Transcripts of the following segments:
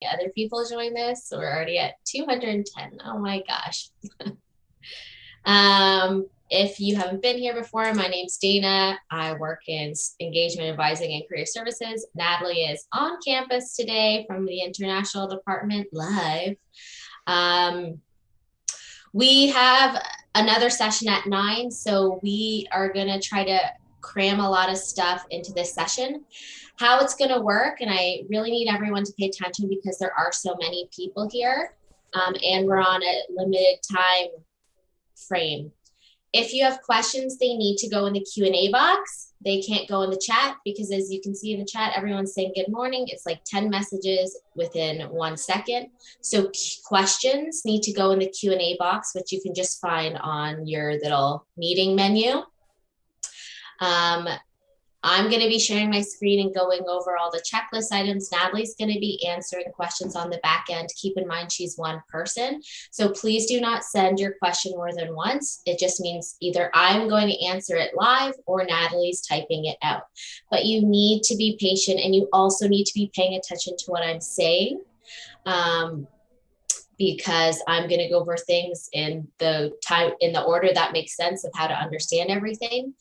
other people join this. We're already at 210. Oh my gosh. If you haven't been here before, my name's Dana. I work in engagement advising and career services. Natalie is on campus today from the international department live. Um, we have another session at 9, so we are going to try to cram a lot of stuff into this session. How it's going to work, and I really need everyone to pay attention because there are so many people here, and we're on a limited time frame. If you have questions, they need to go in the Q&A box. They can't go in the chat because, as you can see in the chat, everyone's saying good morning. It's like 10 messages within 1 second. So questions need to go in the Q&A box, which you can just find on your little meeting menu. I'm going to be sharing my screen and going over all the checklist items. Natalie's going to be answering questions on the back end. Keep in mind, she's one person. So please do not send your question more than once. It just means either I'm going to answer it live or Natalie's typing it out. But you need to be patient, and you also need to be paying attention to what I'm saying. Because I'm going to go over things in the order that makes sense of how to understand everything.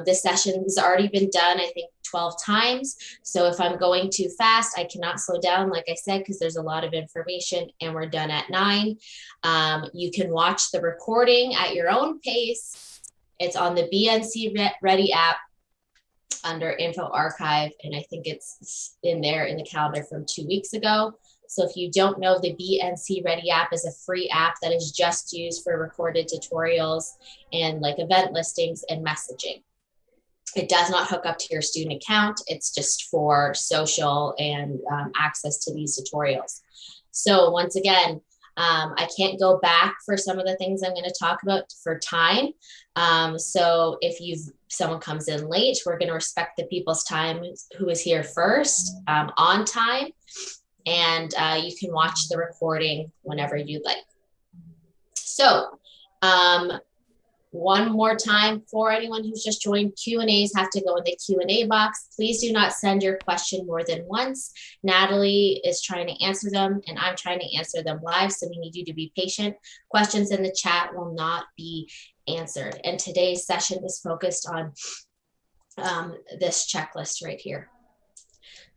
This session has already been done, I think, 12 times. So if I'm going too fast, I cannot slow down, like I said, because there's a lot of information, and we're done at 9. You can watch the recording at your own pace. It's on the BNC Ready app under Info Archive, and I think it's in there in the calendar from 2 weeks ago. So if you don't know, the BNC Ready app is a free app that is just used for recorded tutorials and like event listings and messaging. It does not hook up to your student account. It's just for social and access to these tutorials. So once again, I can't go back for some of the things I'm going to talk about for time. So if someone comes in late, we're going to respect the people's time who is here first on time. And you can watch the recording whenever you'd like. So one more time for anyone who's just joined, Q&As have to go in the Q&A box. Please do not send your question more than once. Natalie is trying to answer them, and I'm trying to answer them live, so we need you to be patient. Questions in the chat will not be answered. And today's session is focused on this checklist right here.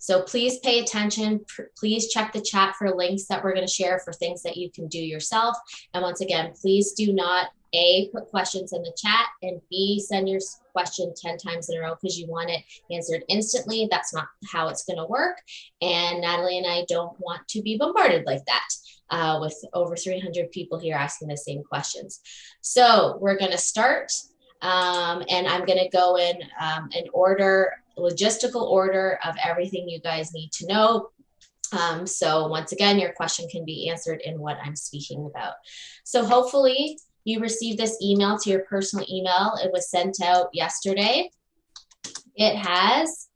So please pay attention. Please check the chat for links that we're going to share for things that you can do yourself. And once again, please do not A, put questions in the chat, and B, send your question 10 times in a row because you want it answered instantly. That's not how it's going to work. And Natalie and I don't want to be bombarded like that with over 300 people here asking the same questions. So we're going to start. And I'm going to go in order, logistical order of everything you guys need to know. So once again, your question can be answered in what I'm speaking about. So hopefully you received this email to your personal email. It was sent out yesterday. It has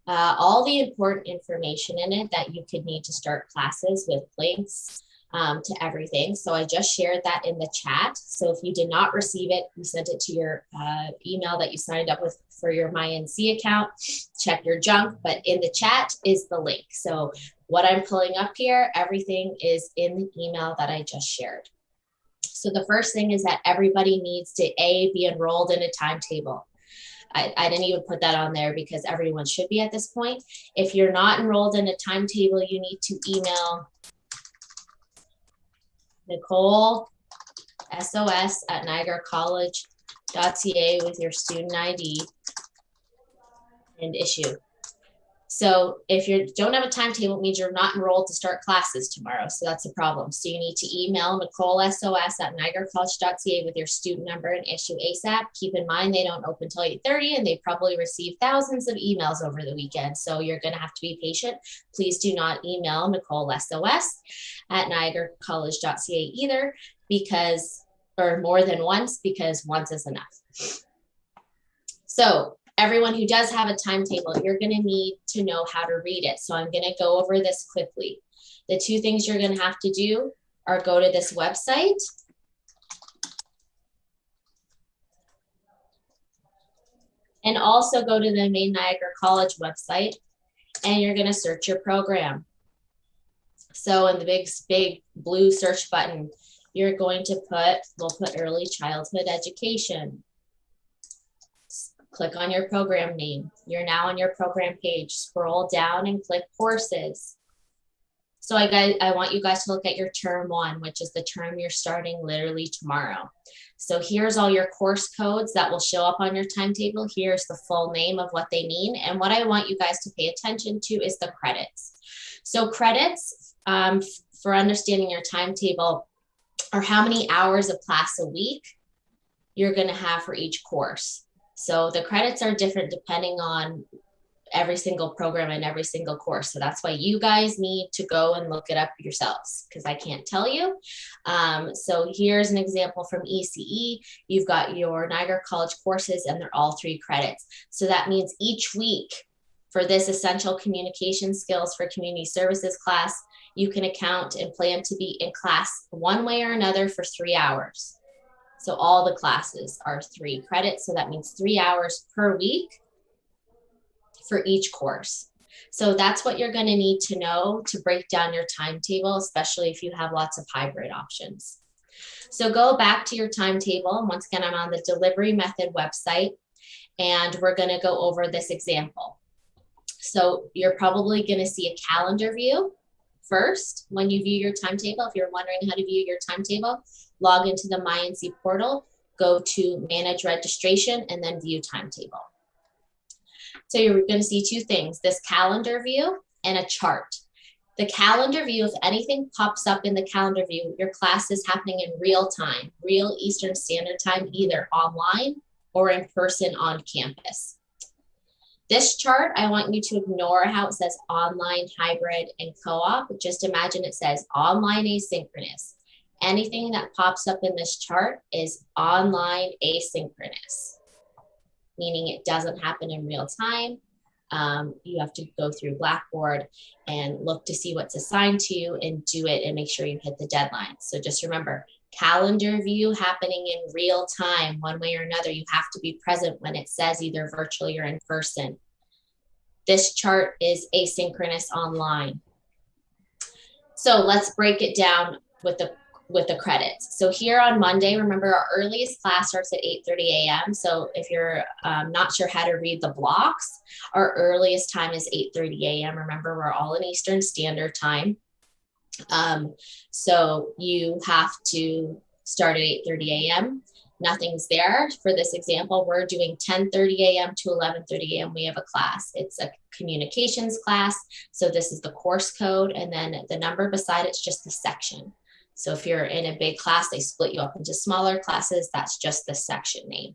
all the important information in it that you could need to start classes with links to everything. So I just shared that in the chat. So if you did not receive it, you sent it to your email that you signed up with for your MyNC account. Check your junk, but in the chat is the link. So what I'm pulling up here, everything is in the email that I just shared. So the first thing is that everybody needs to be enrolled in a timetable. I didn't even put that on there because everyone should be at this point. If you're not enrolled in a timetable, you need to email Nicole SOS@niagaracollege.ca with your student ID and issue. So if you don't have a timetable, it means you're not enrolled to start classes tomorrow. So that's a problem. So you need to email Nicole SOS@niagaracollege.ca with your student number and issue ASAP. Keep in mind, they don't open until 8:30 and they probably receive thousands of emails over the weekend. So you're going to have to be patient. Please do not email Nicole SOS@niagaracollege.ca either, or more than once, because once is enough. So everyone who does have a timetable, you're going to need to know how to read it. So I'm going to go over this quickly. The two things you're going to have to do are go to this website and also go to the main Niagara College website, and you're going to search your program. So in the big blue search button, you're going to we'll put early childhood education. Click on your program name. You're now on your program page. Scroll down and click courses. So I want you guys to look at your term 1, which is the term you're starting literally tomorrow. So here's all your course codes that will show up on your timetable. Here's the full name of what they mean. And what I want you guys to pay attention to is the credits. So credits, for understanding your timetable, are how many hours of class a week you're going to have for each course. So the credits are different depending on every single program and every single course. So that's why you guys need to go and look it up yourselves, because I can't tell you. So here's an example from ECE. You've got your Niagara College courses and they're all 3 credits. So that means each week for this essential communication skills for community services class, you can account and plan to be in class one way or another for 3 hours. So all the classes are 3 credits. So that means 3 hours per week for each course. So that's what you're going to need to know to break down your timetable, especially if you have lots of hybrid options. So go back to your timetable. Once again, I'm on the delivery method website, and we're going to go over this example. So you're probably going to see a calendar view first when you view your timetable. If you're wondering how to view your timetable, log into the MyNC portal, go to manage registration, and then view timetable. So you're going to see 2 things, this calendar view and a chart. The calendar view, if anything pops up in the calendar view, your class is happening in real time, real Eastern Standard Time, either online or in person on campus. This chart, I want you to ignore how it says online, hybrid, and co-op. Just imagine it says online asynchronous. Anything that pops up in this chart is online asynchronous, meaning it doesn't happen in real time. You have to go through Blackboard and look to see what's assigned to you and do it and make sure you hit the deadline. So just remember, calendar view happening in real time, one way or another. You have to be present when it says either virtually or in person. This chart is asynchronous online. So let's break it down with the credits. So here on Monday, remember our earliest class starts at 8:30 a.m. So if you're not sure how to read the blocks, our earliest time is 8:30 a.m. Remember, we're all in Eastern Standard Time. So you have to start at 8:30 a.m. Nothing's there. For this example, we're doing 10:30 a.m. to 11:30 a.m. We have a class. It's a communications class. So this is the course code. And then the number beside it's just the section. So if you're in a big class, they split you up into smaller classes. That's just the section name.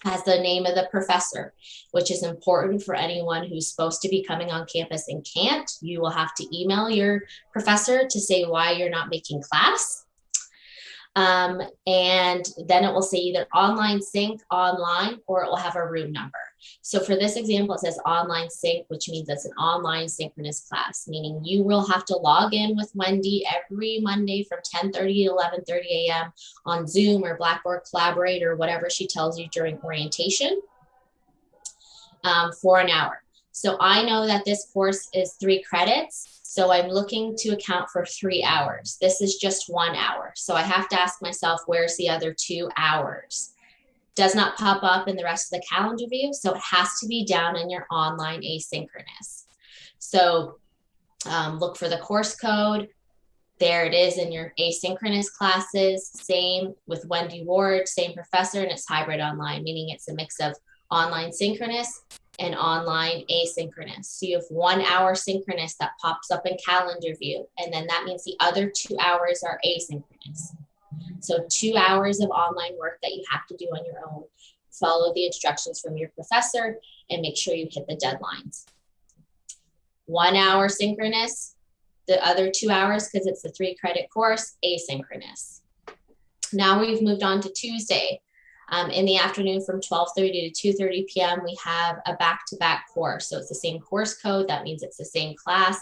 Has the name of the professor, which is important for anyone who's supposed to be coming on campus and can't. You will have to email your professor to say why you're not making class. And then it will say either online sync, online, or it will have a room number. So for this example, it says online sync, which means it's an online synchronous class, meaning you will have to log in with Wendy every Monday from 10:30 to 11:30 a.m. on Zoom or Blackboard Collaborate or whatever she tells you during orientation for an hour. So I know that this course is 3 credits. So I'm looking to account for 3 hours. This is just 1 hour. So I have to ask myself, where's the other 2 hours? Does not pop up in the rest of the calendar view. So it has to be down in your online asynchronous. So look for the course code. There it is in your asynchronous classes. Same with Wendy Ward, same professor, and it's hybrid online, meaning it's a mix of online synchronous and online asynchronous. So you have 1 hour synchronous that pops up in calendar view. And then that means the other 2 hours are asynchronous. So 2 hours of online work that you have to do on your own. Follow the instructions from your professor and make sure you hit the deadlines. 1 hour synchronous, the other 2 hours, because it's a 3 credit course, asynchronous. Now we've moved on to Tuesday. In the afternoon from 12:30 to 2:30 p.m., we have a back-to-back course. So it's the same course code. That means it's the same class.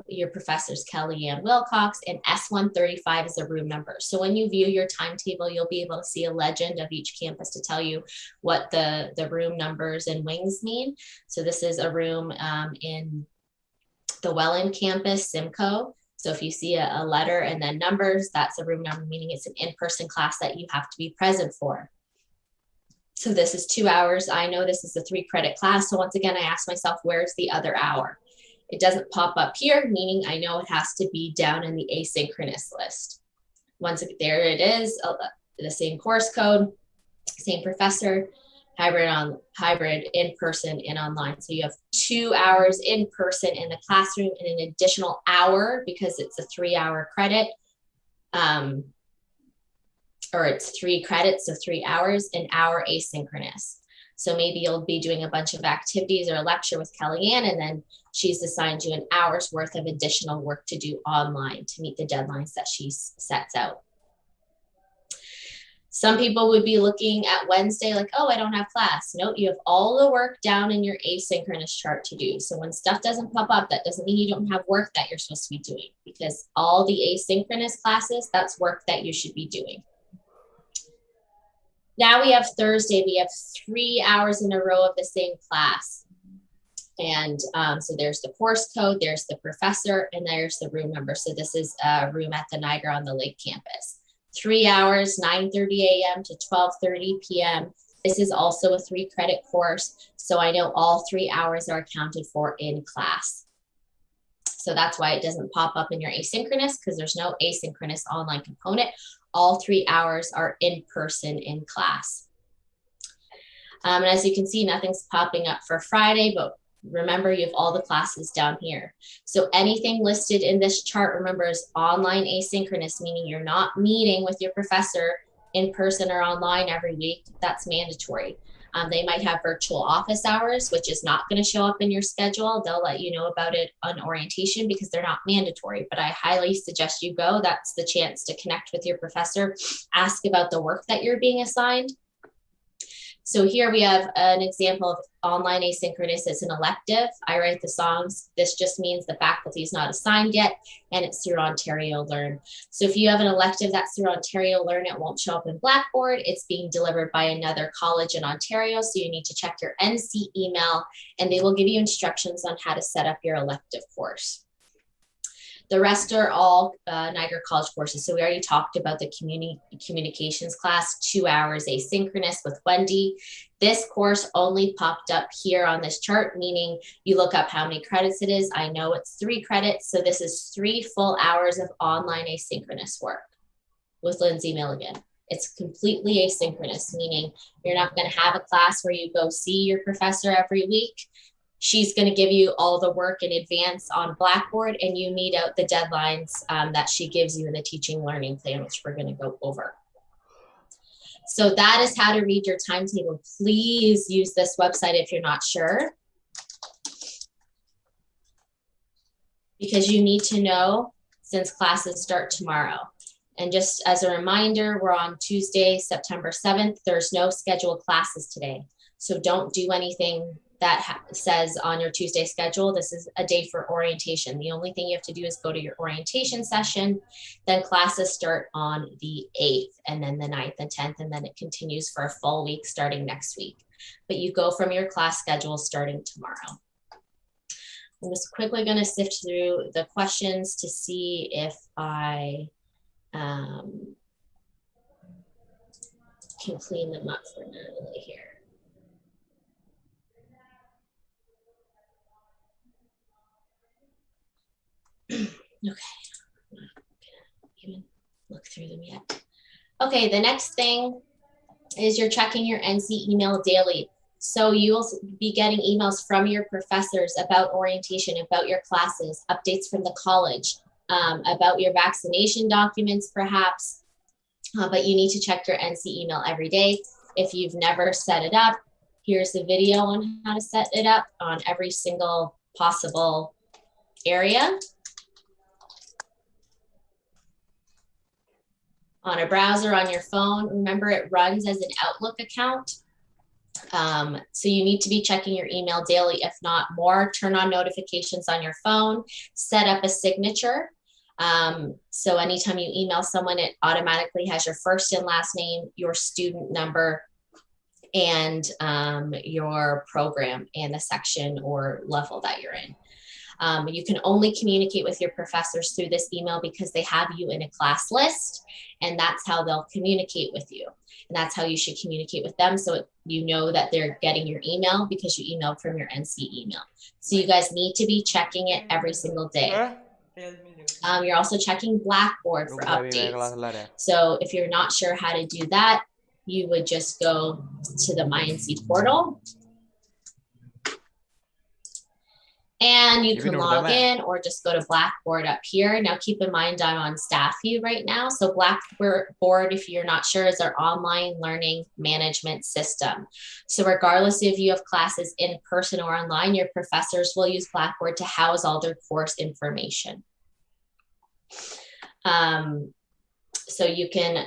Your professor's Kelly Ann Wilcox, and S135 is the room number. So when you view your timetable, you'll be able to see a legend of each campus to tell you what the room numbers and wings mean. So this is a room in the Welland campus, Simcoe. So if you see a letter and then numbers, that's a room number, meaning it's an in-person class that you have to be present for. So this is 2 hours. I know this is a 3-credit class. So once again, I ask myself, where's the other hour? It doesn't pop up here, meaning I know it has to be down in the asynchronous list. Once there it is, the same course code, same professor, hybrid, in person and online. So you have 2 hours in person in the classroom and an additional hour because it's a 3-hour credit. Or it's 3 credits, so 3 hours, an hour asynchronous. So maybe you'll be doing a bunch of activities or a lecture with Kellyanne, and then she's assigned you an hour's worth of additional work to do online to meet the deadlines that she sets out. Some people would be looking at Wednesday like, oh, I don't have class. Nope, you have all the work down in your asynchronous chart to do. So when stuff doesn't pop up, that doesn't mean you don't have work that you're supposed to be doing, because all the asynchronous classes, that's work that you should be doing. Now we have Thursday. We have 3 hours in a row of the same class. And so there's the course code, there's the professor, and there's the room number. So this is a room at the Niagara on the Lake campus. 3 hours, 9:30 a.m. to 12:30 p.m. This is also a 3-credit course. So I know all 3 hours are accounted for in class. So that's why it doesn't pop up in your asynchronous, because there's no asynchronous online component. All 3 hours are in person in class. And as you can see, nothing's popping up for Friday, but remember you have all the classes down here. So anything listed in this chart, remember, is online asynchronous, meaning you're not meeting with your professor in person or online every week. That's mandatory. They might have virtual office hours, which is not going to show up in your schedule. They'll let you know about it on orientation because they're not mandatory, but I highly suggest you go. That's the chance to connect with your professor, ask about the work that you're being assigned. So here we have an example of online asynchronous as an elective. I write the songs. This just means the faculty is not assigned yet, and it's through Ontario Learn. So if you have an elective that's through Ontario Learn, it won't show up in Blackboard. It's being delivered by another college in Ontario, so you need to check your NC email, and they will give you instructions on how to set up your elective course. The rest are all Niagara College courses. So we already talked about the communications class, 2 hours asynchronous with Wendy. This course only popped up here on this chart, meaning you look up how many credits it is. I know it's 3 credits. So this is 3 full hours of online asynchronous work with Lynn's email again. It's completely asynchronous, meaning you're not going to have a class where you go see your professor every week. She's going to give you all the work in advance on Blackboard, and you meet out the deadlines that she gives you in the teaching learning plan, which we're going to go over. So that is how to read your timetable. Please use this website if you're not sure, because you need to know since classes start tomorrow. And just as a reminder, we're on Tuesday, September 7th. There's no scheduled classes today. So don't do anything that says on your Tuesday schedule, this is a day for orientation. The only thing you have to do is go to your orientation session. Then classes start on the 8th, and then the 9th and 10th, and then it continues for a full week starting next week. But you go from your class schedule starting tomorrow. I'm just quickly going to sift through the questions to see if I can clean them up for Natalie here. Okay, I'm not gonna even look through them yet. Okay, the next thing is you're checking your NC email daily. So you'll be getting emails from your professors about orientation, about your classes, updates from the college, about your vaccination documents perhaps, but you need to check your NC email every day. If you've never set it up, here's the video on how to set it up on every single possible area. On a browser, on your phone, remember it runs as an Outlook account. So you need to be checking your email daily, if not more. Turn on notifications on your phone, set up a signature. So anytime you email someone, it automatically has your first and last name, your student number, and your program and the section or level that you're in. You can only communicate with your professors through this email because they have you in a class list, and that's how they'll communicate with you. And that's how you should communicate with them, so you know that they're getting your email because you emailed from your NC email. So you guys need to be checking it every single day. You're also checking Blackboard for updates. So if you're not sure how to do that, you would just go to the MyNC portal and you can log in or just go to Blackboard up here. Now keep in mind I'm on staff view right now. So Blackboard, if you're not sure, is our online learning management system. So regardless if you have classes in person or online, your professors will use Blackboard to house all their course information. So you can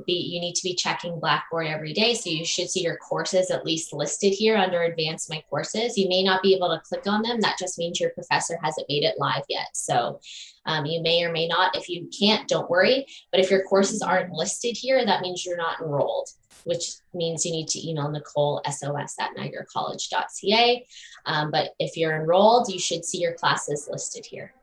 you need to be checking Blackboard every day. So you should see your courses at least listed here under Advanced My Courses. You may not be able to click on them. That just means your professor hasn't made it live yet. So you may or may not. If you can't, don't worry. But if your courses aren't listed here, that means you're not enrolled, which means you need to email Nicole, sos@niagaracollege.ca. But if you're enrolled, you should see your classes listed here.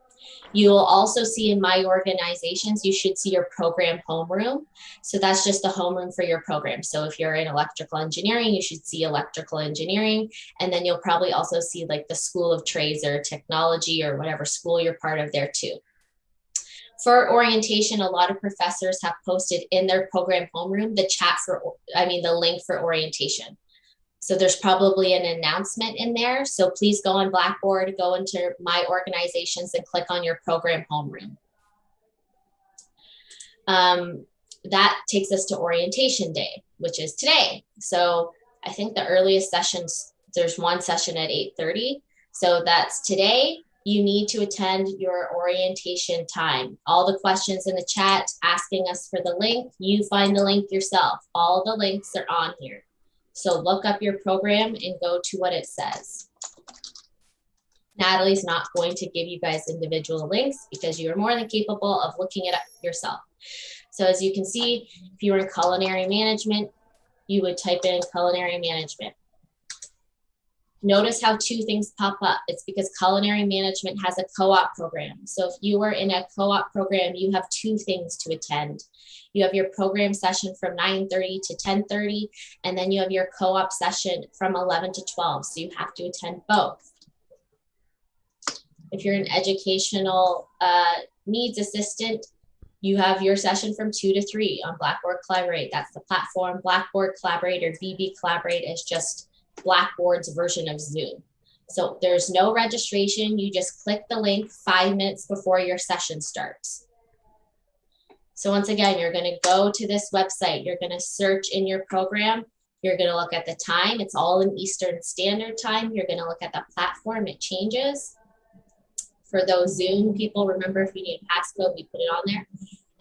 You will also see in My Organizations, you should see your program homeroom. So that's just the homeroom for your program. So if you're in electrical engineering, you should see electrical engineering. And then you'll probably also see like the School of Trades or technology or whatever school you're part of there too. For orientation, a lot of professors have posted in their program homeroom the link for orientation. So there's probably an announcement in there. So please go on Blackboard, go into My Organizations and click on your program homeroom. That takes us to orientation day, which is today. So I think the earliest sessions, there's one session at 8:30. So that's today. You need to attend your orientation time. All the questions in the chat asking us for the link, you find the link yourself. All the links are on here. So look up your program and go to what it says. Natalie's not going to give you guys individual links because you are more than capable of looking it up yourself. So as you can see, if you were in culinary management, you would type in culinary management. Notice how two things pop up. It's because culinary management has a co-op program. So if you are in a co-op program, you have two things to attend. You have your program session from 9:30 to 10:30, and then you have your co-op session from 11 to 12. So you have to attend both. If you're an educational needs assistant, you have your session from 2 to 3 on Blackboard Collaborate. That's the platform. Blackboard Collaborate or BB Collaborate is just Blackboard's version of Zoom. So there's no registration. You just click the link 5 minutes before your session starts. So once again, you're going to go to this website. You're going to search in your program. You're going to look at the time. It's all in Eastern Standard Time. You're going to look at the platform. It changes. For those Zoom people, remember if you need a passcode, we put it on there.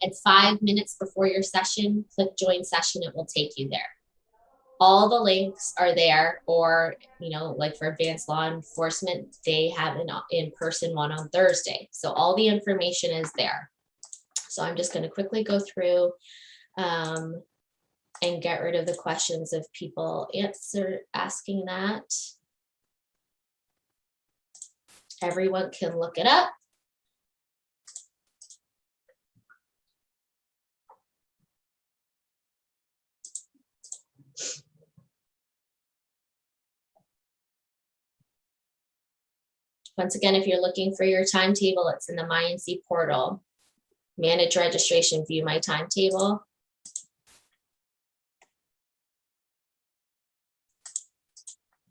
And 5 minutes before your session, click join session. It will take you there. All the links are there, or, like for advanced law enforcement, they have an in-person one on Thursday. So all the information is there. So I'm just going to quickly go through and get rid of the questions of people asking that. Everyone can look it up. Once again, if you're looking for your timetable, it's in the MyNC portal. Manage registration, view my timetable.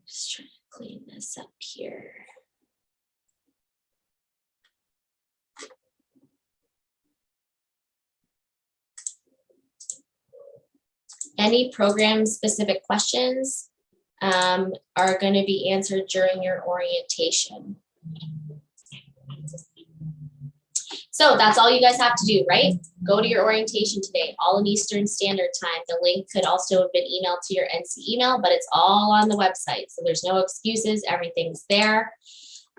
Just trying to clean this up here. Any program-specific questions are going to be answered during your orientation. So that's all you guys have to do, right? Go to your orientation today, all in Eastern Standard Time. The link could also have been emailed to your NC email, but it's all on the website. So there's no excuses. Everything's there.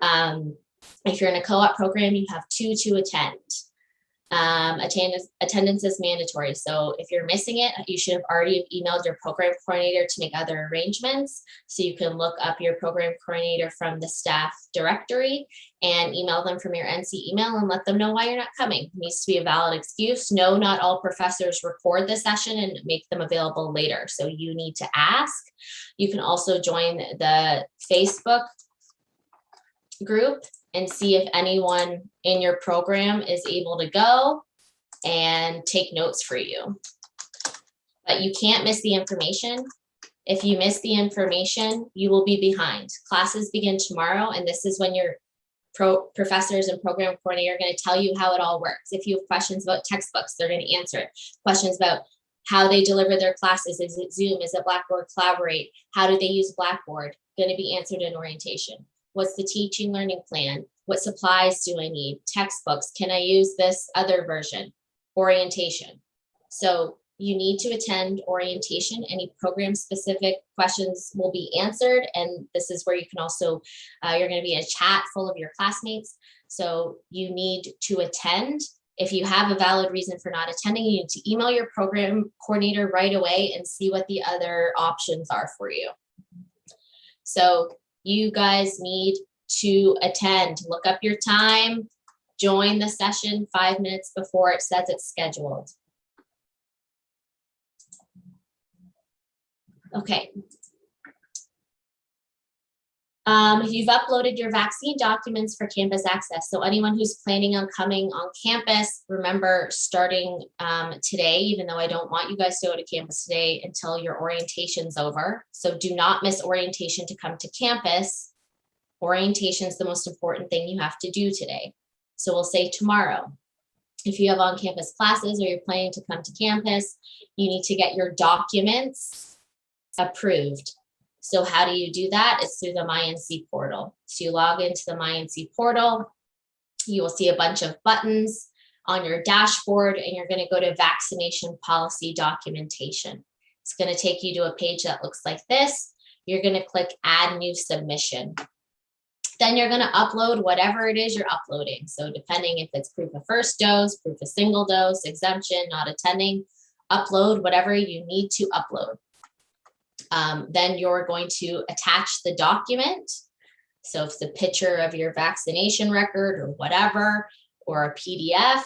If you're in a co-op program, you have 2 to attend. Attendance is mandatory. So if you're missing it, you should have already emailed your program coordinator to make other arrangements. So you can look up your program coordinator from the staff directory and email them from your NC email and let them know why you're not coming. It needs to be a valid excuse. No, not all professors record the session and make them available later. So you need to ask. You can also join the Facebook group and see if anyone in your program is able to go and take notes for you. But you can't miss the information. If you miss the information, you will be behind. Classes begin tomorrow, and this is when your professors and program coordinator are going to tell you how it all works. If you have questions about textbooks, they're going to answer it. Questions about how they deliver their classes. Is it Zoom? Is it Blackboard Collaborate? How do they use Blackboard? Going to be answered in orientation. What's the teaching learning plan? What supplies do I need? Textbooks. Can I use this other version? Orientation. So you need to attend orientation. Any program specific questions will be answered. And this is where you can also, you're going to be in a chat full of your classmates. So you need to attend. If you have a valid reason for not attending, you need to email your program coordinator right away and see what the other options are for you. So you guys need to attend. Look up your time, join the session 5 minutes before it says it's scheduled. Okay. You've uploaded your vaccine documents for campus access. So anyone who's planning on coming on campus, remember starting today, even though I don't want you guys to go to campus today until your orientation's over. So do not miss orientation to come to campus. Orientation is the most important thing you have to do today. So we'll say tomorrow. If you have on-campus classes or you're planning to come to campus, you need to get your documents approved. So how do you do that? It's through the MyNC portal. So you log into the MyNC portal. You will see a bunch of buttons on your dashboard, and you're going to go to vaccination policy documentation. It's going to take you to a page that looks like this. You're going to click add new submission. Then you're going to upload whatever it is you're uploading. So depending if it's proof of first dose, proof of single dose, exemption, not attending, upload whatever you need to upload. Then you're going to attach the document. So if it's a picture of your vaccination record or whatever, or a PDF,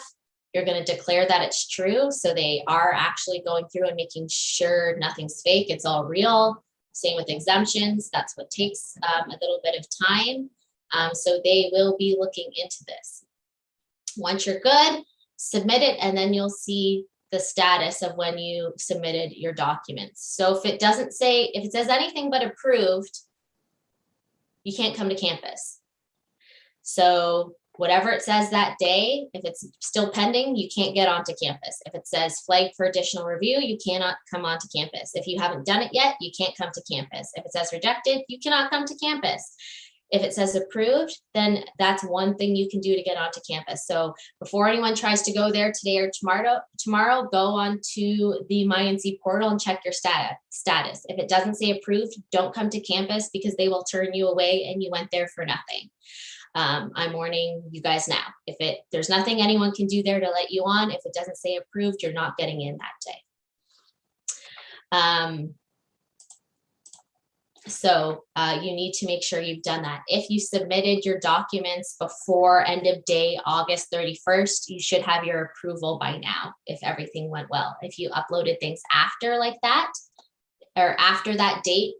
you're going to declare that it's true. So they are actually going through and making sure nothing's fake. It's all real. Same with exemptions. That's what takes a little bit of time. So they will be looking into this. Once you're good, submit it, and then you'll see the status of when you submitted your documents. So if it doesn't say, if it says anything but approved, you can't come to campus. So whatever it says that day, if it's still pending, you can't get onto campus. If it says flagged for additional review, you cannot come onto campus. If you haven't done it yet, you can't come to campus. If it says rejected, you cannot come to campus. If it says approved, then that's one thing you can do to get onto campus. So before anyone tries to go there today or tomorrow, go on to the MyNC portal and check your status. If it doesn't say approved, don't come to campus because they will turn you away and you went there for nothing. I'm warning you guys now. If there's nothing anyone can do there to let you on, if it doesn't say approved, you're not getting in that day. So you need to make sure you've done that. If you submitted your documents before end of day, August 31st, you should have your approval by now if everything went well. If you uploaded things after like that, or after that date,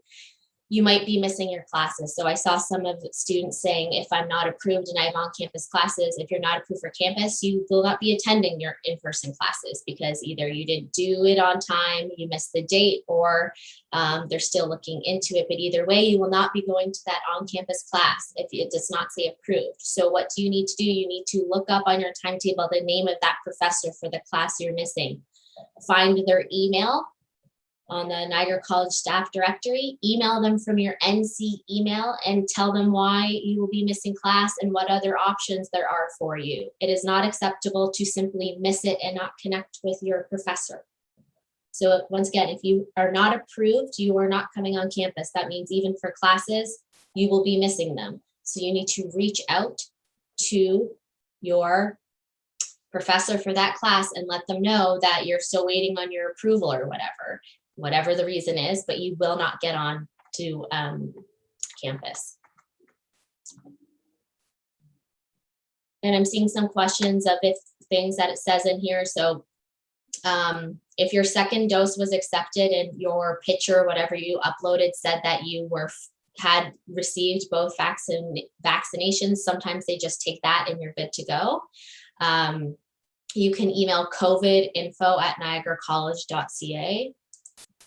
you might be missing your classes. So I saw some of the students saying, if I'm not approved and I have on-campus classes, if you're not approved for campus, you will not be attending your in-person classes because either you didn't do it on time, you missed the date, or they're still looking into it. But either way, you will not be going to that on-campus class if it does not say approved. So what do you need to do? You need to look up on your timetable the name of that professor for the class you're missing. Find their email on the Niagara College staff directory, email them from your NC email and tell them why you will be missing class and what other options there are for you. It is not acceptable to simply miss it and not connect with your professor. So once again, if you are not approved, you are not coming on campus. That means even for classes, you will be missing them. So you need to reach out to your professor for that class and let them know that you're still waiting on your approval or whatever the reason is, but you will not get on to campus. And I'm seeing some questions of if things that it says in here. So if your second dose was accepted and your picture, whatever you uploaded, said that you had received both vaccinations, sometimes they just take that and you're good to go. You can email covidinfo@niagaracollege.ca.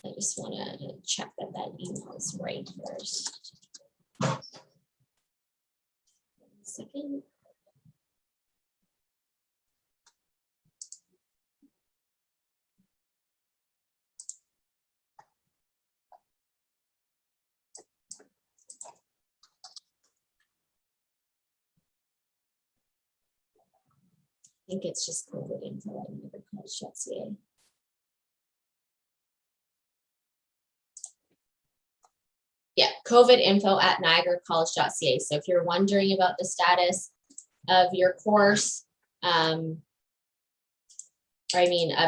I just want to check that that email is right first. 1 second. I think it's just covidinfo@niagaracollege.ca. Yeah, covidinfo@niagaracollege.ca. So if you're wondering about the status of your course, of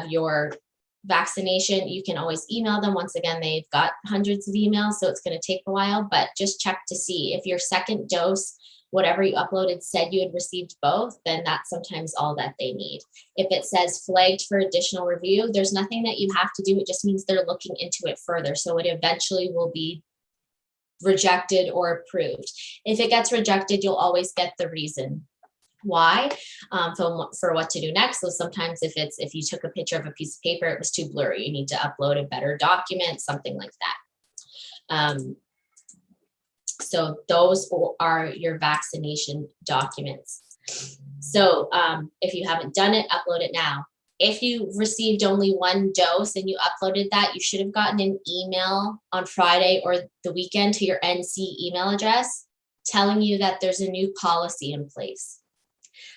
your vaccination, you can always email them. Once again, they've got hundreds of emails, so it's going to take a while, but just check to see if your second dose, whatever you uploaded, said you had received both, then that's sometimes all that they need. If it says flagged for additional review, there's nothing that you have to do. It just means they're looking into it further. So it eventually will be rejected or approved. If it gets rejected, you'll always get the reason why for what to do next. So sometimes if you took a picture of a piece of paper, it was too blurry, you need to upload a better document, something like that. So those are your vaccination documents. So if you haven't done it, upload it now. If you received only one dose and you uploaded that, you should have gotten an email on Friday or the weekend to your NC email address telling you that there's a new policy in place.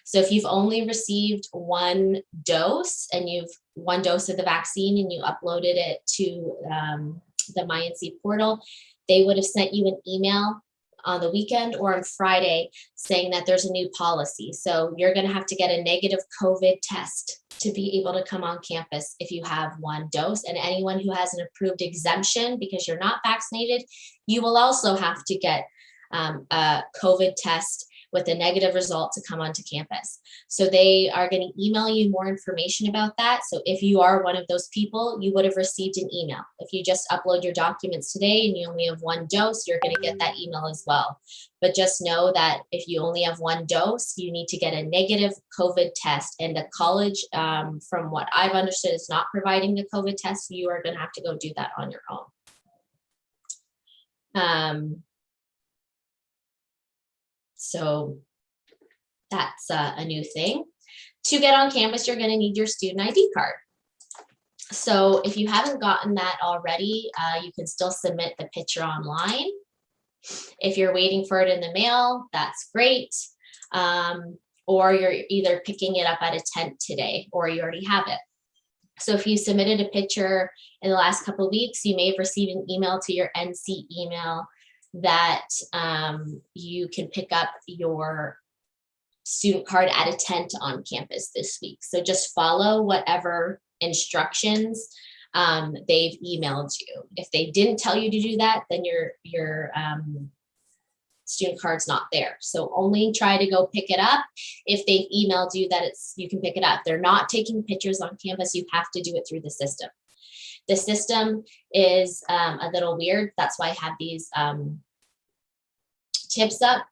So if you've only received one dose of the vaccine and you uploaded it to the MyNC portal, they would have sent you an email on the weekend or on Friday saying that there's a new policy. So you're going to have to get a negative COVID test to be able to come on campus if you have one dose. And anyone who has an approved exemption because you're not vaccinated, you will also have to get a COVID test with a negative result to come onto campus. So they are going to email you more information about that. So if you are one of those people, you would have received an email. If you just upload your documents today and you only have one dose, you're going to get that email as well. But just know that if you only have one dose, you need to get a negative COVID test. And the college, from what I've understood, is not providing the COVID test. You are going to have to go do that on your own. So that's a new thing. To get on campus, you're going to need your student ID card. So if you haven't gotten that already, you can still submit the picture online. If you're waiting for it in the mail, that's great. Or you're either picking it up at a tent today, or you already have it. So if you submitted a picture in the last couple of weeks, you may have received an email to your NC email that you can pick up your student card at a tent on campus this week. So just follow whatever instructions they've emailed you. If they didn't tell you to do that, then your student card's not there. So only try to go pick it up if they've emailed you that you can pick it up. They're not taking pictures on campus. You have to do it through the system. The system is a little weird. That's why I have these tips up.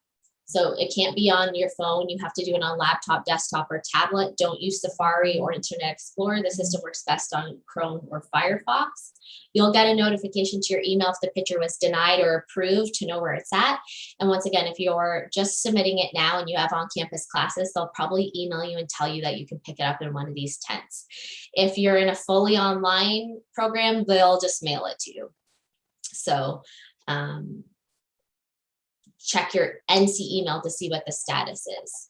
So it can't be on your phone. You have to do it on laptop, desktop, or tablet. Don't use Safari or Internet Explorer. The system works best on Chrome or Firefox. You'll get a notification to your email if the picture was denied or approved to know where it's at. And once again, if you're just submitting it now and you have on-campus classes, they'll probably email you and tell you that you can pick it up in one of these tents. If you're in a fully online program, they'll just mail it to you. So check your NC email to see what the status is.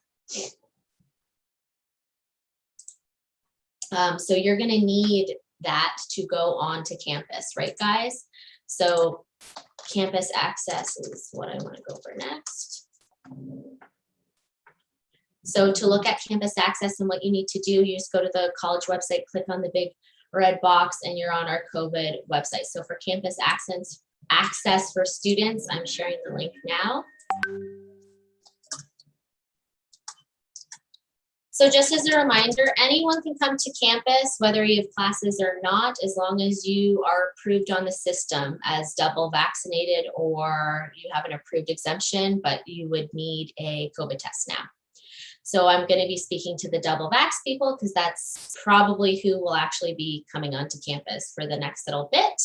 So you're going to need that to go on to campus, right, guys? So campus access is what I want to go for next. So to look at campus access and what you need to do, you just go to the college website, click on the big red box, and you're on our COVID website. So for campus access for students, I'm sharing the link now. So just as a reminder, anyone can come to campus, whether you have classes or not, as long as you are approved on the system as double vaccinated or you have an approved exemption, but you would need a COVID test now. So I'm going to be speaking to the double vax people because that's probably who will actually be coming onto campus for the next little bit.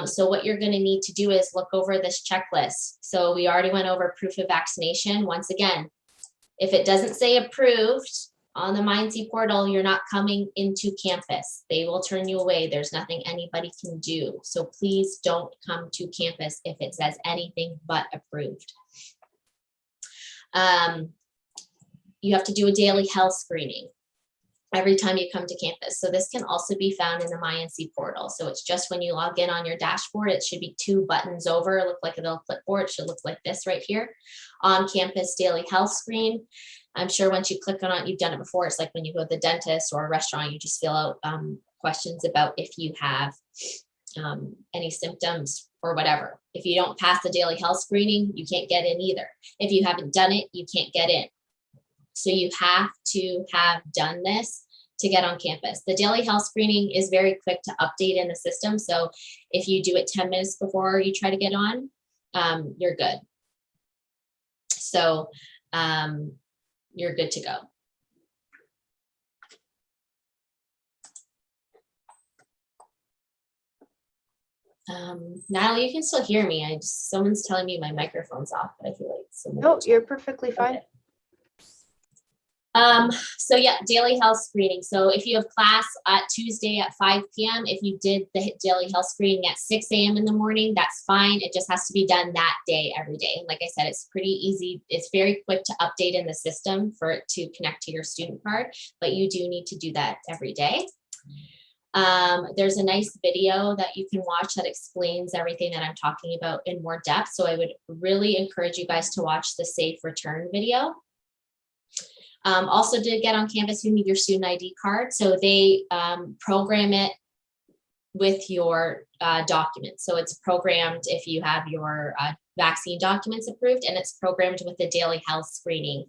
So what you're going to need to do is look over this checklist. So we already went over proof of vaccination. Once again, if it doesn't say approved on the MindC portal, you're not coming into campus. They will turn you away. There's nothing anybody can do. So please don't come to campus if it says anything but approved. You have to do a daily health screening every time you come to campus. So this can also be found in the MindC portal. So it's just when you log in on your dashboard, it should be 2 buttons over, look like a little clipboard. It should look like this right here, on campus daily health screen. I'm sure once you click on it, you've done it before. It's like when you go to the dentist or a restaurant, you just fill out questions about if you have any symptoms or whatever. If you don't pass the daily health screening, you can't get in either. If you haven't done it, you can't get in. So you have to have done this to get on campus. The daily health screening is very quick to update in the system. So if you do it 10 minutes before you try to get on, you're good. So you're good to go. Natalie, you can still hear me. Someone's telling me my microphone's off, but I feel like someone. No, you're perfectly fine. Okay. So yeah, daily health screening. So if you have class at Tuesday at 5 p.m., if you did the daily health screening at 6 a.m. in the morning, that's fine. It just has to be done that day, every day. And like I said, it's pretty easy. It's very quick to update in the system for it to connect to your student card, but you do need to do that every day. There's a nice video that you can watch that explains everything that I'm talking about in more depth. So I would really encourage you guys to watch the safe return video. Also, to get on campus, you need your student ID card. So they program it with your documents. So it's programmed if you have your vaccine documents approved, and it's programmed with the daily health screening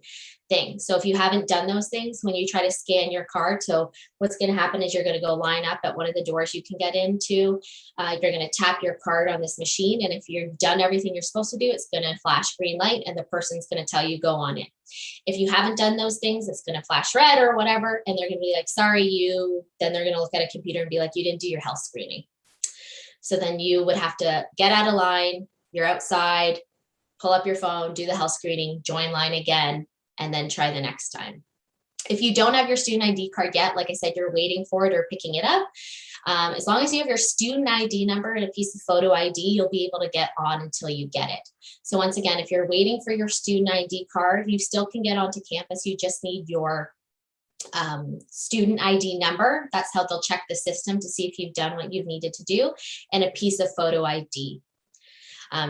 thing. So if you haven't done those things, when you try to scan your card, so what's going to happen is you're going to go line up at one of the doors you can get into. You're going to tap your card on this machine. And if you've done everything you're supposed to do, it's going to flash green light and the person's going to tell you go on in. If you haven't done those things, it's going to flash red or whatever. And they're going to be like, sorry, then they're going to look at a computer and be like, you didn't do your health screening. So then you would have to get out of line. You're outside, pull up your phone, do the health screening, join line again, and then try the next time. If you don't have your student ID card yet, like I said, you're waiting for it or picking it up. As long as you have your student ID number and a piece of photo ID, you'll be able to get on until you get it. So once again, if you're waiting for your student ID card, you still can get onto campus. You just need your student ID number. That's how they'll check the system to see if you've done what you've needed to do, and a piece of photo ID.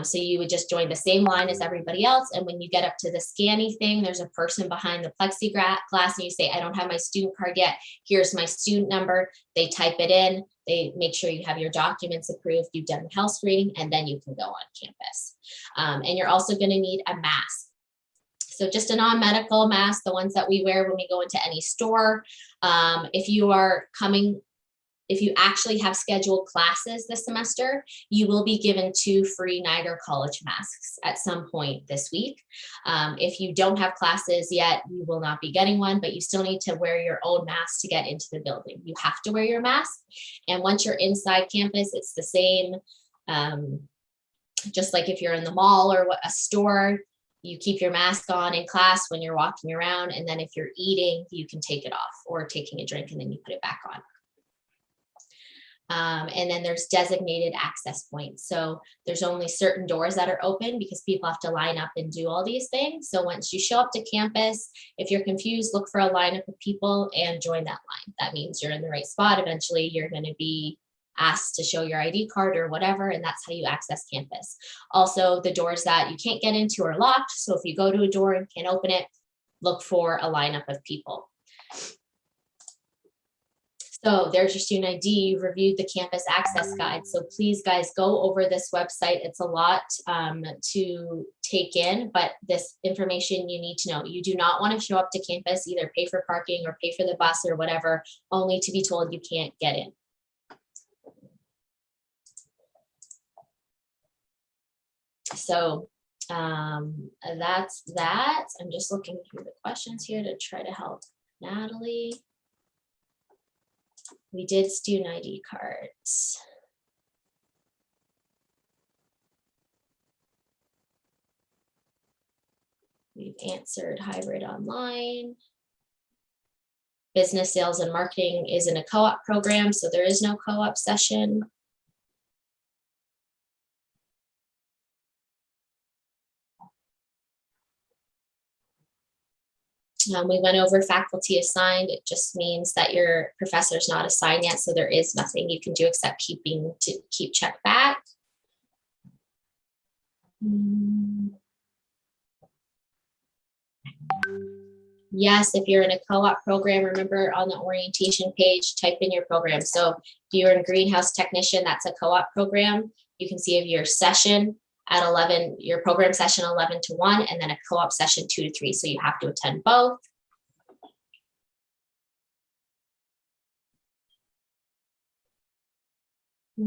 So you would just join the same line as everybody else. And when you get up to the scanning thing, there's a person behind the plexiglass and you say, I don't have my student card yet. Here's my student number. They type it in. They make sure you have your documents approved. You've done the health screening, and then you can go on campus. And you're also going to need a mask. So just a non-medical mask, the ones that we wear when we go into any store. If you actually have scheduled classes this semester, you will be given 2 free Niagara College masks at some point this week. If you don't have classes yet, you will not be getting one, but you still need to wear your own mask to get into the building. You have to wear your mask. And once you're inside campus, it's the same. Just like if you're in the mall or a store, you keep your mask on in class when you're walking around. And then if you're eating, you can take it off, or taking a drink and then you put it back on. And then there's designated access points. So there's only certain doors that are open because people have to line up and do all these things. So once you show up to campus, if you're confused, look for a lineup of people and join that line. That means you're in the right spot. Eventually, you're going to be asked to show your ID card or whatever, and that's how you access campus. Also, the doors that you can't get into are locked. So if you go to a door and can't open it, look for a lineup of people. So there's your student ID. You've reviewed the campus access guide. So please, guys, go over this website. It's a lot to take in, but this information you need to know. You do not want to show up to campus, either pay for parking or pay for the bus or whatever, only to be told you can't get in. So that's that. I'm just looking through the questions here to try to help Natalie. We did student ID cards. We've answered hybrid online. Business, sales, and marketing is in a co-op program, so there is no co-op session. We went over faculty assigned. It just means that your professor is not assigned yet, so there is nothing you can do except keep check back. Yes, if you're in a co-op program, remember on the orientation page, type in your program. So if you're in greenhouse technician, that's a co-op program. You can see if your session at 11, your program session 11 to 1, and then a co-op session 2 to 3. So you have to attend both. I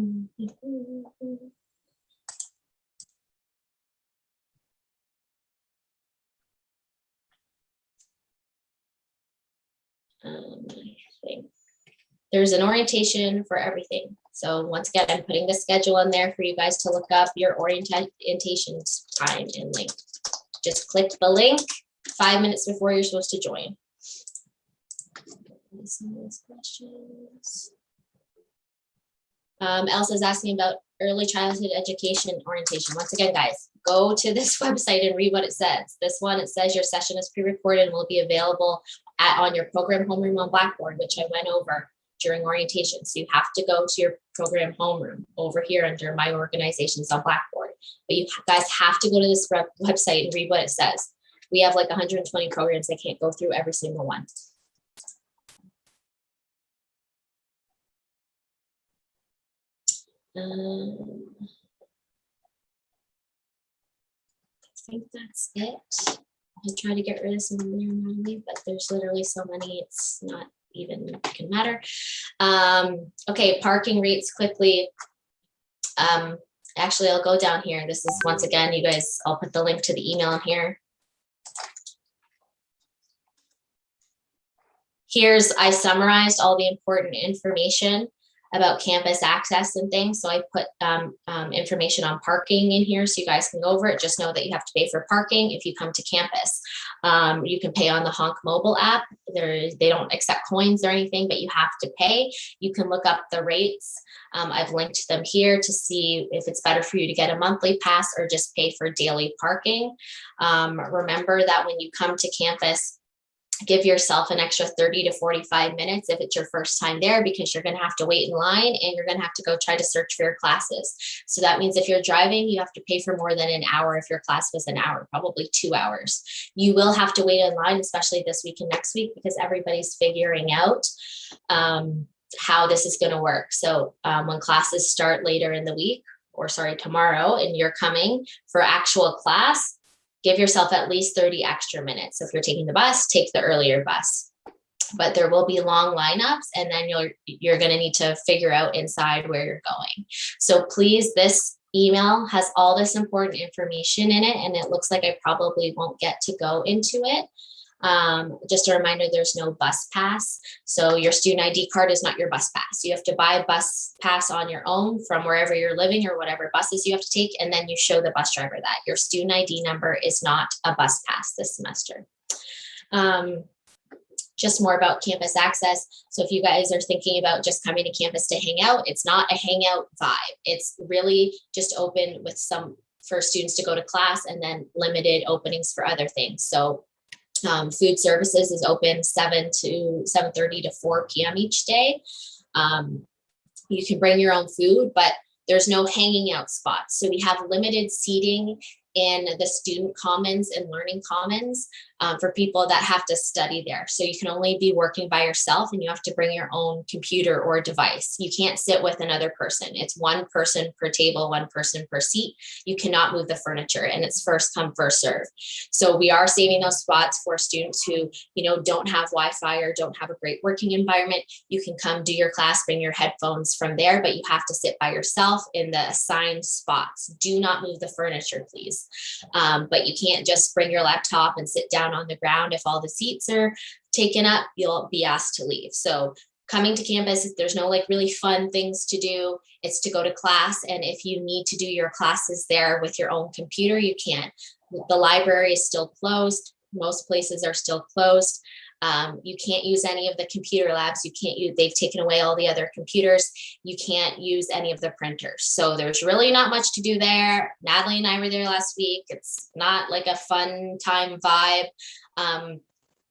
think there's an orientation for everything. So once again, I'm putting the schedule in there for you guys to look up your orientation time and link. Just click the link 5 minutes before you're supposed to join. Some of these questions. Elsa's asking about early childhood education orientation. Once again, guys, go to this website and read what it says. This one, it says your session is pre-recorded and will be available on your program homeroom on Blackboard, which I went over during orientation. So you have to go to your program homeroom over here under my organizations on Blackboard. But you guys have to go to this website and read what it says. We have like 120 programs. I can't go through every single one. I think that's it. I'll try to get rid of some of them, but there's literally so many, it's not even can matter. Okay, parking rates quickly. Actually, I'll go down here. This is, once again, you guys, I'll put the link to the email in here. I summarized all the important information about campus access and things. So I put information on parking in here so you guys can go over it. Just know that you have to pay for parking if you come to campus. You can pay on the Honk mobile app. They don't accept coins or anything, but you have to pay. You can look up the rates. I've linked them here to see if it's better for you to get a monthly pass or just pay for daily parking. Remember that when you come to campus, give yourself an extra 30 to 45 minutes if it's your first time there, because you're going to have to wait in line and you're going to have to go try to search for your classes. So that means if you're driving, you have to pay for more than an hour. If your class was an hour, probably 2 hours. You will have to wait in line, especially this week and next week, because everybody's figuring out how this is going to work. So when classes start later in the week, or sorry, tomorrow, and you're coming for actual class, give yourself at least 30 extra minutes. So if you're taking the bus, take the earlier bus. But there will be long lineups, and then you're going to need to figure out inside where you're going. So please, this email has all this important information in it, and it looks like I probably won't get to go into it. Just a reminder, there's no bus pass. So your student ID card is not your bus pass. You have to buy a bus pass on your own from wherever you're living or whatever buses you have to take. And then you show the bus driver that your student ID number is not a bus pass this semester. Just more about campus access. So if you guys are thinking about just coming to campus to hang out, it's not a hangout vibe. It's really just open with for students to go to class, and then limited openings for other things. So food services is open 7:30 to 4 p.m. each day. You can bring your own food, but there's no hanging out spots. So we have limited seating in the student commons and learning commons for people that have to study there. So you can only be working by yourself, and you have to bring your own computer or device. You can't sit with another person. It's one person per table, one person per seat. You cannot move the furniture, and it's first come, first serve. So we are saving those spots for students who, don't have Wi-Fi or don't have a great working environment. You can come do your class, bring your headphones from there, but you have to sit by yourself in the assigned spots. Do not move the furniture, please. But you can't just bring your laptop and sit down on the ground. If all the seats are taken up, you'll be asked to leave. So coming to campus, there's no really fun things to do. It's to go to class. And if you need to do your classes there with your own computer, you can. The library is still closed. Most places are still closed. You can't use any of the computer labs. They've taken away all the other computers. You can't use any of the printers. So there's really not much to do there. Natalie and I were there last week. It's not like a fun time vibe.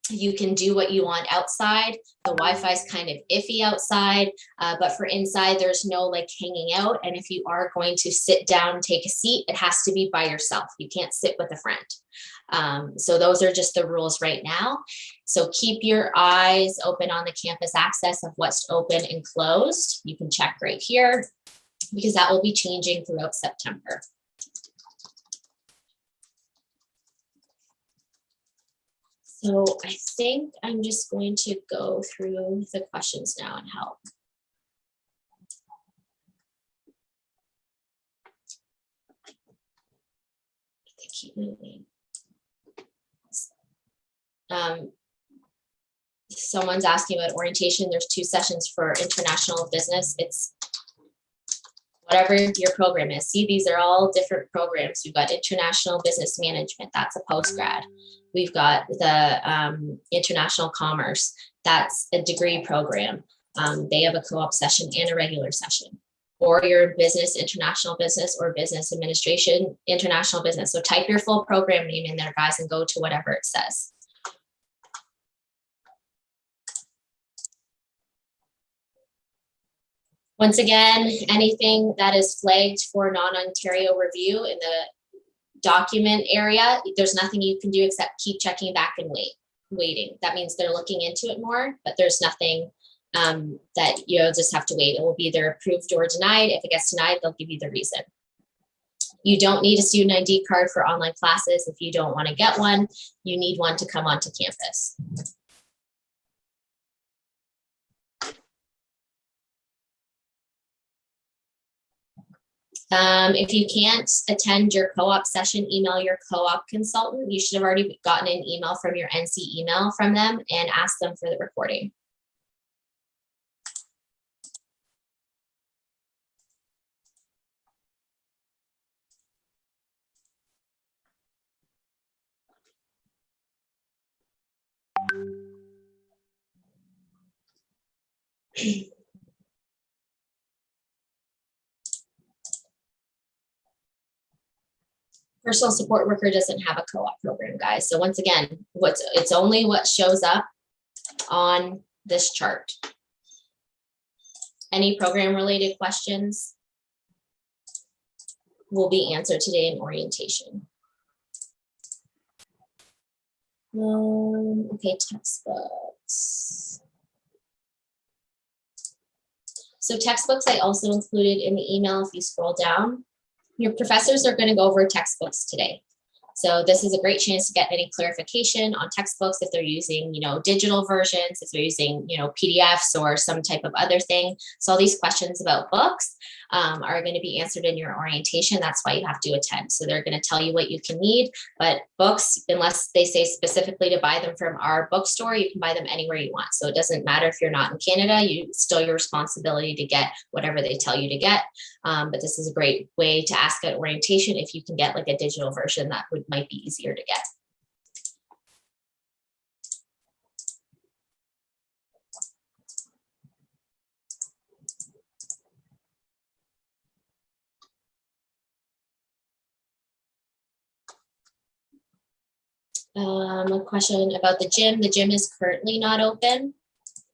You can do what you want outside. The Wi-Fi is kind of iffy outside, but for inside, there's no hanging out. And if you are going to sit down, take a seat, it has to be by yourself. You can't sit with a friend. So those are just the rules right now. So keep your eyes open on the campus access of what's open and closed. You can check right here because that will be changing throughout September. So I think I'm just going to go through the questions now and help. They keep moving. Someone's asking about orientation. There's 2 sessions for international business. It's whatever your program is. See, these are all different programs. We've got international business management. That's a postgrad. We've got the international commerce. That's a degree program. They have a co-op session and a regular session. Or your business, international business, or business administration, international business. So type your full program name in there, guys, and go to whatever it says. Once again, anything that is flagged for non-Ontario review in the document area, there's nothing you can do except keep checking back and waiting. That means they're looking into it more, but there's nothing that you'll just have to wait. It will be either approved or denied. If it gets denied, they'll give you the reason. You don't need a student ID card for online classes. If you don't want to get one, you need one to come onto campus. If you can't attend your co-op session, email your co-op consultant. You should have already gotten an email from your NC email from them and ask them for the recording. Personal support worker doesn't have a co-op program, guys. So once again, it's only what shows up on this chart. Any program related questions will be answered today in orientation. Okay, textbooks. So textbooks I also included in the email if you scroll down. Your professors are going to go over textbooks today. So this is a great chance to get any clarification on textbooks if they're using, digital versions, if they're using, PDFs or some type of other thing. So all these questions about books are going to be answered in your orientation. That's why you have to attend. So they're going to tell you what you can need, but books, unless they say specifically to buy them from our bookstore, you can buy them anywhere you want. So it doesn't matter if you're not in Canada, it's still your responsibility to get whatever they tell you to get. But this is a great way to ask at orientation if you can get a digital version that might be easier to get. A question about the gym. The gym is currently not open.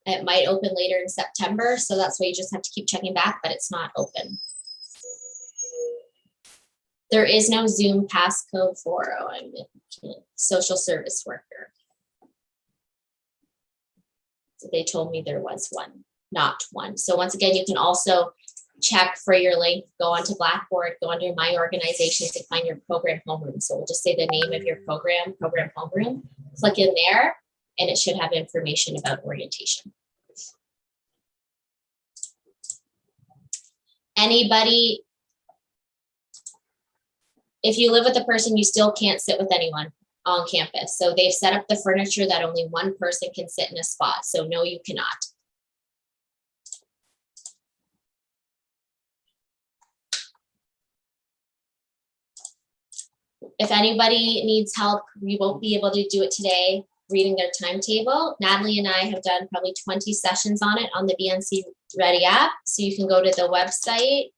It might open later in September, so that's why you just have to keep checking back, but it's not open. There is no Zoom passcode for, oh, I'm a social service worker. So they told me there was one, not one. So once again, you can also check for your link, go onto Blackboard, go under My Organizations and find your program homeroom. So we'll just say the name of your program homeroom, click in there, and it should have information about orientation. Anybody, if you live with a person, you still can't sit with anyone on campus. So they've set up the furniture that only one person can sit in a spot. So no, you cannot. If anybody needs help, we won't be able to do it today, reading their timetable. Natalie and I have done probably 20 sessions on it on the BNC Ready app. So you can go to the website.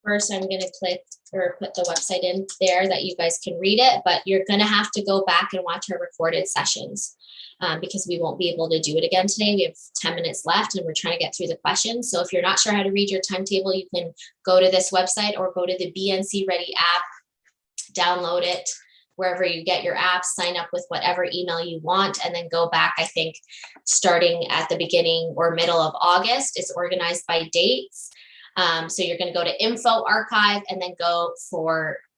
First, I'm going to click or put the website in there that you guys can read it, but you're going to have to go back and watch our recorded sessions because we won't be able to do it again today. We have 10 minutes left and we're trying to get through the questions. So if you're not sure how to read your timetable, you can go to this website or go to the BNC Ready app, download it wherever you get your apps, sign up with whatever email you want, and then go back. I think starting at the beginning or middle of August, it's organized by dates. So you're going to go to info archive and then go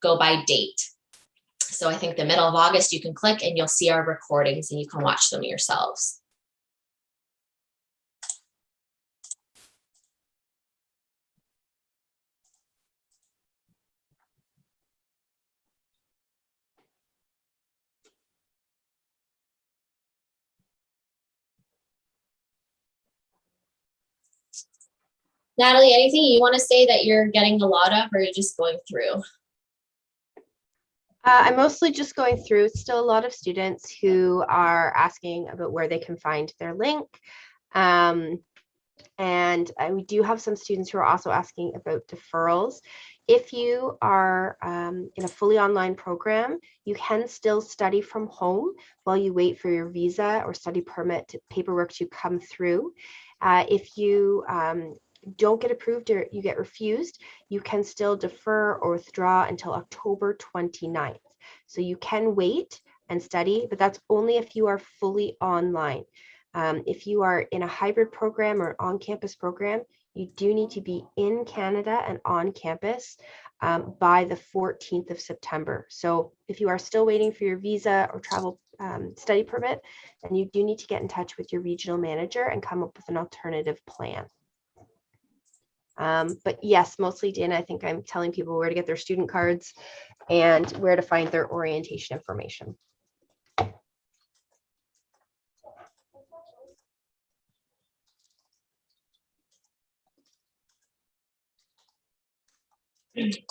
by date. So I think the middle of August, you can click and you'll see our recordings and you can watch them yourselves. Natalie, anything you want to say that you're getting a lot of, or are you just going through? I'm mostly just going through. It's still a lot of students who are asking about where they can find their link. And we do have some students who are also asking about deferrals. If you are in a fully online program, you can still study from home while you wait for your visa or study permit paperwork to come through. If you don't get approved or you get refused, you can still defer or withdraw until October 29th. So you can wait and study, but that's only if you are fully online. If you are in a hybrid program or on-campus program, you do need to be in Canada and on campus by the 14th of September. So if you are still waiting for your visa or travel study permit, then you do need to get in touch with your regional manager and come up with an alternative plan. But yes, mostly, Dana, I think I'm telling people where to get their student cards and where to find their orientation information. Okay.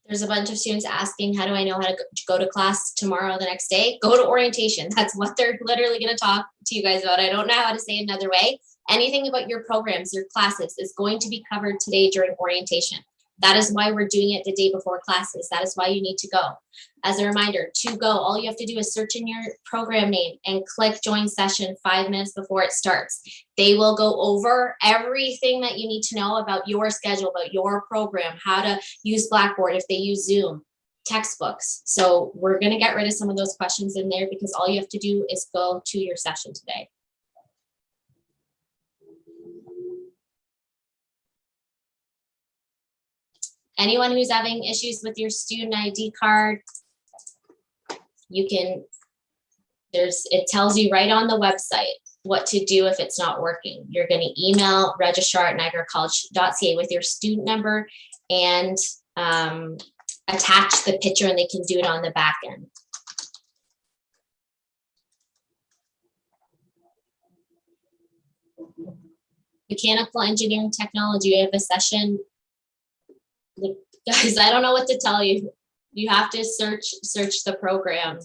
There's a bunch of students asking, how do I know how to go to class tomorrow, the next day? Go to orientation. That's what they're literally going to talk to you guys about. I don't know how to say it another way. Anything about your programs, your classes is going to be covered today during orientation. That is why we're doing it the day before classes. That is why you need to go. As a reminder, to go, all you have to do is search in your program name and click join session 5 minutes before it starts. They will go over everything that you need to know about your schedule, about your program, how to use Blackboard, if they use Zoom, textbooks. So we're going to get rid of some of those questions in there because all you have to do is go to your session today. Anyone who's having issues with your student ID card, you can, it tells you right on the website what to do if it's not working. You're going to email registrar@niagaracollege.ca with your student number and attach the picture, and they can do it on the back end. Mechanical engineering technology, we have a session. Guys, I don't know what to tell you. You have to search the program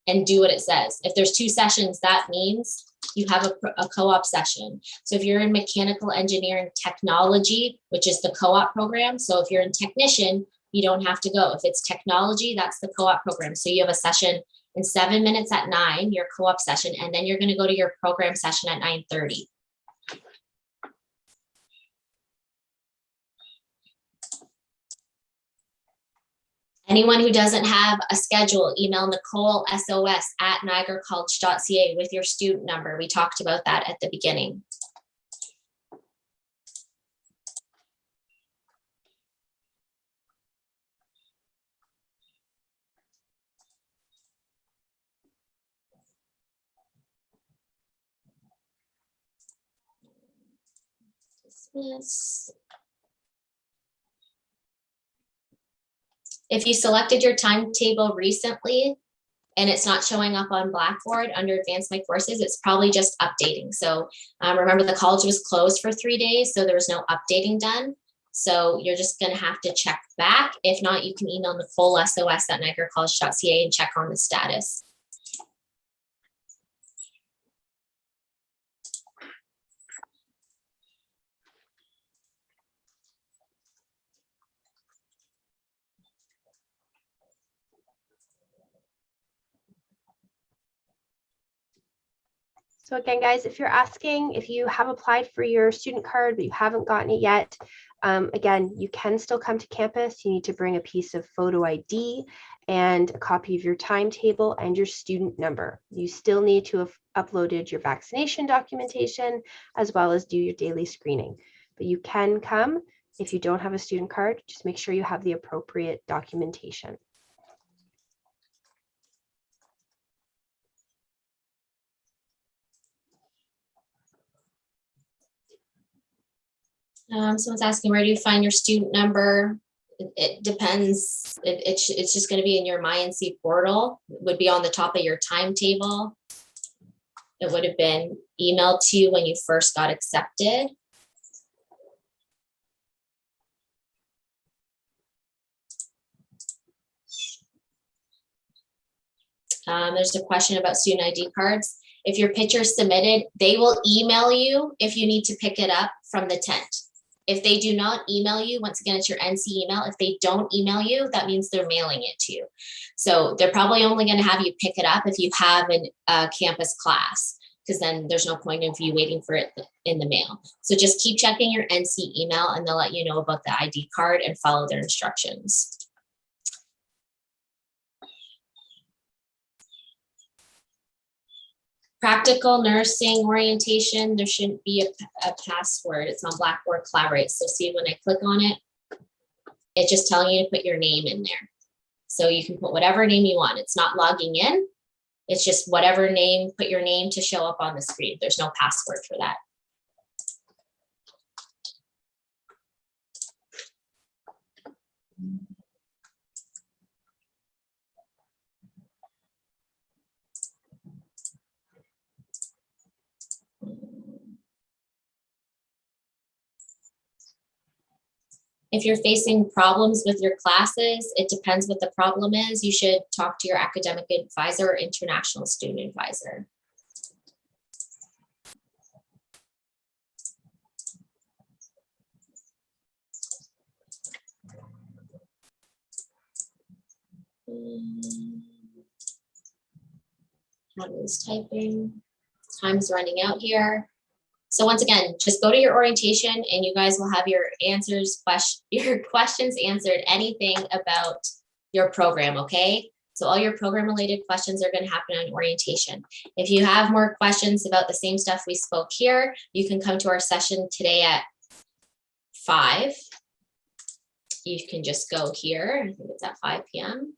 and do what it says. If there's 2 sessions, that means you have a co-op session. So if you're in mechanical engineering technology, which is the co-op program, so if you're in technician, you don't have to go. If it's technology, that's the co-op program. So you have a session In 7 minutes at 9, your co-op session, and then you're going to go to your program session at 9:30. Anyone who doesn't have a schedule, email Nicole sos@niagaracollege.ca with your student number. We talked about that at the beginning. Dismiss. If you selected your timetable recently and it's not showing up on Blackboard under Advanced My Courses, it's probably just updating. So remember, the college was closed for 3 days, so there was no updating done. So you're just going to have to check back. If not, you can email Nicole sos@niagaracollege.ca and check on the status. So again, guys, if you're asking if you have applied for your student card, but you haven't gotten it yet, again, you can still come to campus. You need to bring a piece of photo ID and a copy of your timetable and your student number. You still need to have uploaded your vaccination documentation as well as do your daily screening. But you can come. If you don't have a student card, just make sure you have the appropriate documentation. Someone's asking, where do you find your student number? It depends. It's just going to be in your MyNC portal. It would be on the top of your timetable. It would have been emailed to you when you first got accepted. There's a question about student ID cards. If your picture's submitted, they will email you if you need to pick it up from the tent. If they do not email you, once again, it's your NC email. If they don't email you, that means they're mailing it to you. So they're probably only going to have you pick it up if you have a campus class, because then there's no point of you waiting for it in the mail. So just keep checking your NC email and they'll let you know about the ID card and follow their instructions. Practical nursing orientation, there shouldn't be a password. It's on Blackboard Collaborate. So see, when I click on it, it's just telling you to put your name in there. So you can put whatever name you want. It's not logging in. It's just whatever name, put your name to show up on the screen. There's no password for that. If you're facing problems with your classes, it depends what the problem is. You should talk to your academic advisor or international student advisor. Is typing. Time's running out here. So once again, just go to your orientation and you guys will have your answers, your questions answered, anything about your program, okay? So all your program related questions are going to happen on orientation. If you have more questions about the same stuff we spoke here, you can come to our session today at 5. You can just go here. I think it's at 5 p.m.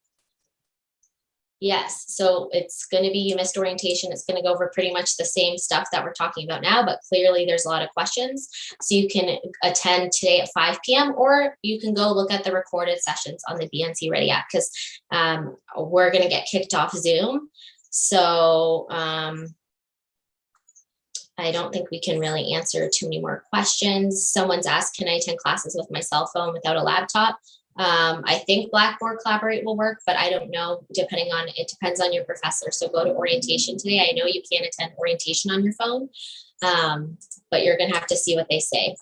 Yes, so it's going to be, you missed orientation. It's going to go over pretty much the same stuff that we're talking about now, but clearly there's a lot of questions. So you can attend today at 5 p.m. or you can go look at the recorded sessions on the BNC Ready app, because we're going to get kicked off Zoom. So I don't think we can really answer too many more questions. Someone's asked, can I attend classes with my cell phone without a laptop? I think Blackboard Collaborate will work, but I don't know, it depends on your professor. So go to orientation today. I know you can't attend orientation on your phone, but you're going to have to see what they say.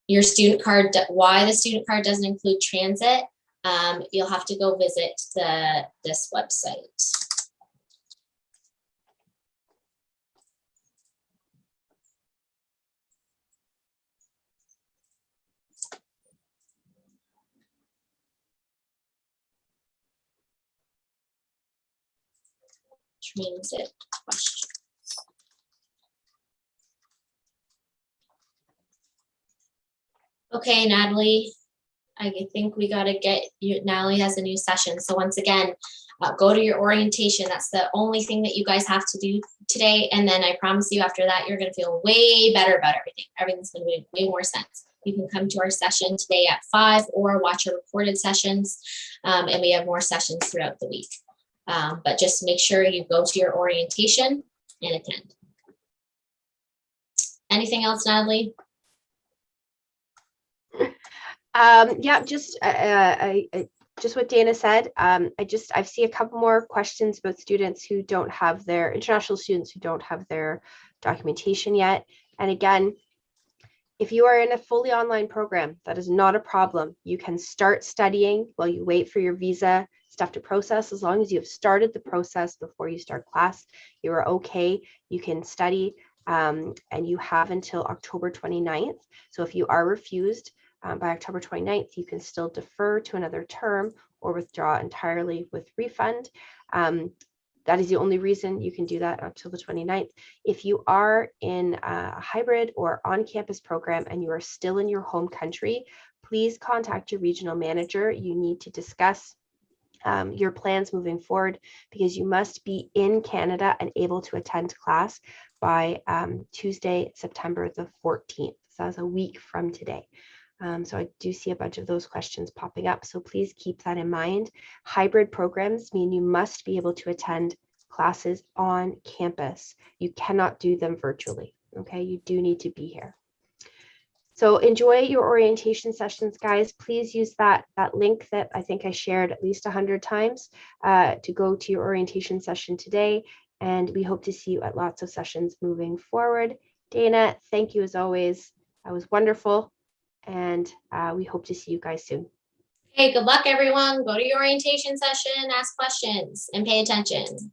Your student card, why the student card doesn't include transit. you'll have to go visit this website. Transit question. Okay, Natalie, I think we got to get you. Natalie has a new session. So once again, go to your orientation. That's the only thing that you guys have to do today. And then I promise you after that, you're going to feel way better about everything. Everything's going to make way more sense. You can come to our session today at 5 or watch our recorded sessions. And we have more sessions throughout the week. But just make sure you go to your orientation and attend. Anything else, Natalie? Yeah, just what Dana said. I see a couple more questions about students who don't have their international students who don't have their documentation yet. And again, if you are in a fully online program, that is not a problem. You can start studying while you wait for your visa stuff to process. As long as you have started the process before you start class, you are okay. You can study, and you have until October 29th. So if you are refused by October 29th, you can still defer to another term or withdraw entirely with refund. That is the only reason you can do that until the 29th. If you are in a hybrid or on-campus program and you are still in your home country, please contact your regional manager. You need to discuss your plans moving forward, because you must be in Canada and able to attend class by Tuesday, September the 14th. So that's a week from today. So I do see a bunch of those questions popping up. So please keep that in mind. Hybrid programs mean you must be able to attend classes on campus. You cannot do them virtually. Okay, you do need to be here. So enjoy your orientation sessions, guys. Please use that link that I think I shared at least 100 times to go to your orientation session today. And we hope to see you at lots of sessions moving forward. Dana, thank you as always. That was wonderful. And we hope to see you guys soon. Hey, good luck, everyone. Go to your orientation session, ask questions, and pay attention.